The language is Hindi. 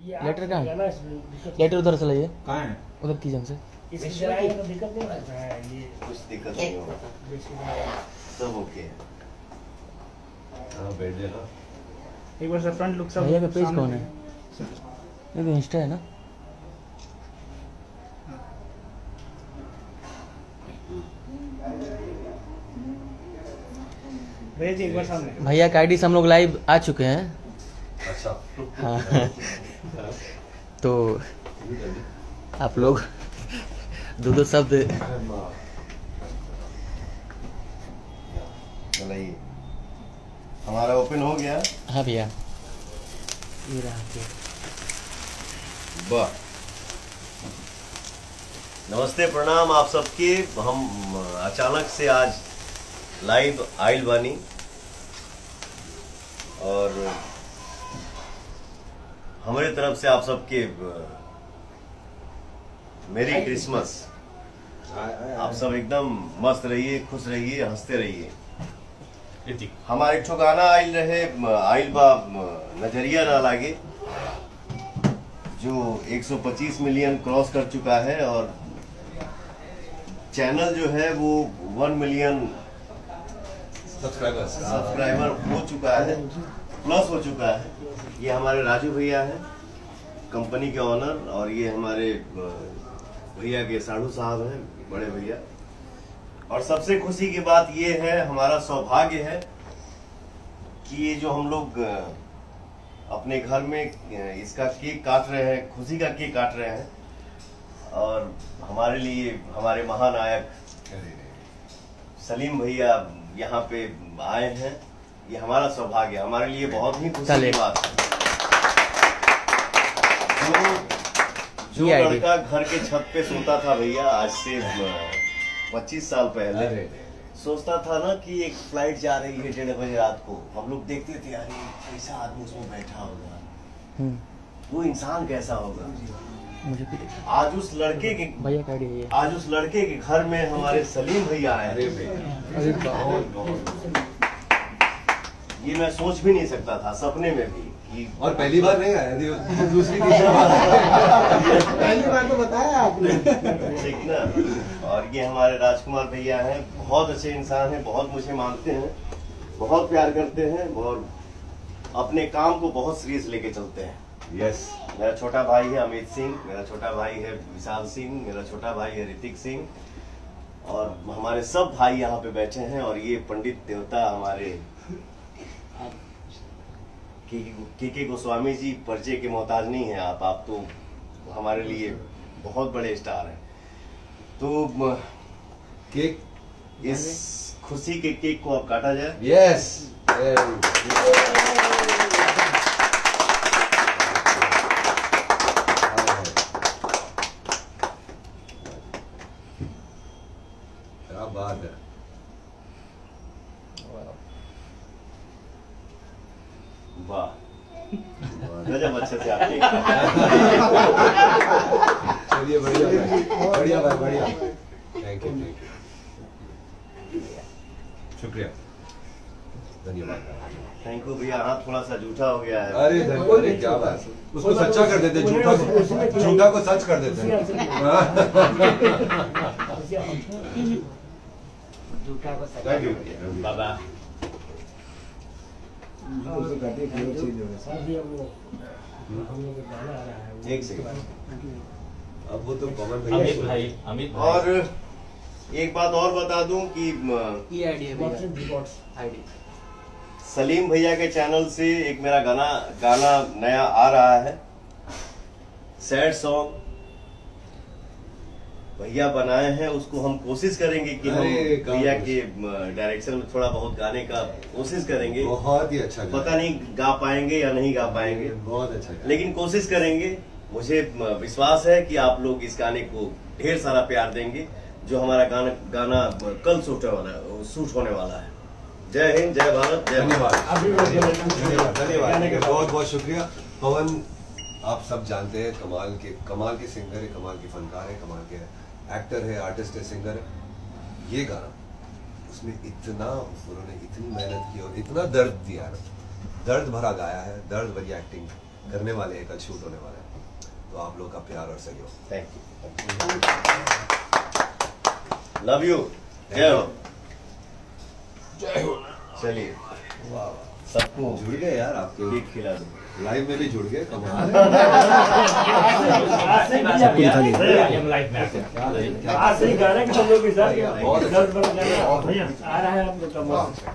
लेटर कहाँ है? लेटर उधर से लाइए। कहाँ है? उधर की जंग से। इसकी लड़ाई में तो दिक्कत नहीं रहता है ये। कुछ दिक्कत नहीं होगा, सब ओके है। हाँ बैठ जाना। एक बार से फ्रंट लुक सब भैया का पेज कौन है? ये तो इंस्टा है ना? भेज एक बार सामने। भैया का आईडी से हम लोग लाइव आ चुके हैं। अच्छा हाँ तो आप लोग दो शब्द चलिए, हमारा ओपन हो गया। हाँ भैया ये रहा आपके। वाह, नमस्ते प्रणाम आप सबके। हम अचानक से आज लाइव आइल बानी और हमारे तरफ से आप सबके मेरी क्रिसमस। आप सब एकदम मस्त रहिए, खुश रहिए, हंसते रहिए। हमारे ठो गाना आइल रहे, आइल बा नजरिया ना लागे, जो 125 मिलियन क्रॉस कर चुका है और चैनल जो है वो 1 मिलियन सब्सक्राइबर हो चुका है, प्लस हो चुका है। ये हमारे राजू भैया हैं, कंपनी के ऑनर, और ये हमारे भैया के साढ़ू साहब हैं, बड़े भैया। और सबसे खुशी की बात ये है, हमारा सौभाग्य है कि ये जो हम लोग अपने घर में इसका केक काट रहे हैं, खुशी का केक काट रहे हैं, और हमारे लिए हमारे महानायक सलीम भैया यहाँ पे आए हैं। ये हमारा सौभाग्य, हमारे लिए बहुत ही खुशी की बात है। जो लड़का घर के छत पे सोता था भैया आज से 25 साल पहले, सोचता था ना कि एक फ्लाइट जा रही है 1:30 बजे रात को, हम लोग देखते थे अरे कैसा आदमी उसमें बैठा होगा, वो इंसान कैसा होगा। मुझे भी आज उस लड़के के भैया का आईडी है ये। आज उस लड़के के घर में हमारे सलीम भैया आए। अरे ये मैं सोच भी नहीं सकता था सपने में भी कि, और पहली बार नहीं आया, दूसरी तीसरी बार पहली बार तो बताया आपने। ठीक ना। और ये हमारे राजकुमार भैया हैं, बहुत अच्छे इंसान हैं, बहुत मुझे मानते हैं, बहुत प्यार करते हैं और अपने काम को बहुत सीरियस लेके चलते हैं। यस। मेरा छोटा भाई है अमित सिंह, मेरा छोटा भाई है विशाल सिंह, मेरा छोटा भाई है ऋतिक सिंह, और हमारे सब भाई यहाँ पे बैठे हैं। और ये पंडित देवता हमारे के गोस्वामी जी, परिचय के मोहताज नहीं है आप तो हमारे लिए बहुत बड़े स्टार हैं। तो केक, इस खुशी के केक को अब काटा जाए। यस। क्या बात है। वाह, गजब अच्छे से आप चलिए बढ़िया भाई, बढ़िया भाई, बढ़िया। थैंक यू, शुक्रिया, धन्यवाद। थैंक यू भैया। हाथ थोड़ा सा जूठा हो गया है। अरे धन्यवाद, क्या बात। उसको सच्चा कर देते, झूठा को सच कर देते हैं। थैंक यू बाबा। एक सेकंड, अब वो तो कॉमन अमित भाई, अमित भाई। और एक बात और बता दूं कि ये आईडी है भैया, आईडी सलीम भैया के चैनल से एक मेरा गाना नया आ रहा है, सैड सॉन्ग भैया बनाए हैं। उसको हम कोशिश करेंगे कि हम भैया के डायरेक्शन में थोड़ा बहुत गाने का कोशिश करेंगे। बहुत ही अच्छा, पता नहीं गा पाएंगे या नहीं गा पाएंगे, बहुत अच्छा, लेकिन कोशिश करेंगे। मुझे विश्वास है कि आप लोग इस गाने को ढेर सारा प्यार देंगे, जो हमारा गाना कल शूट होने वाला है। जय हिंद, जय भारत, जय। धन्यवाद, धन्यवाद, बहुत बहुत शुक्रिया। पवन, आप सब जानते हैं, कमाल के सिंगर है, कमाल के फनकार है, कमाल के एक्टर है, आर्टिस्ट है, सिंगर है। ये गाना, उसमें इतना उन्होंने इतनी मेहनत की और इतना दर्द दिया ना, दर्द भरा गाया है, दर्द भरी एक्टिंग, करने वाले हैं, कल शूट होने वाला है, तो आप लोग का प्यार और सहयोग। थैंक यू, लव यू, जय हो, चलिए सबको जुड़ गए यार, आपके केक खिला दो। लाइव में भी जुड़ गए, कमाल है। आज से ही गा रहे हैं कि सब लोग के साथ बहुत अच्छा। भैया आ रहा है आप लोग का मौसम।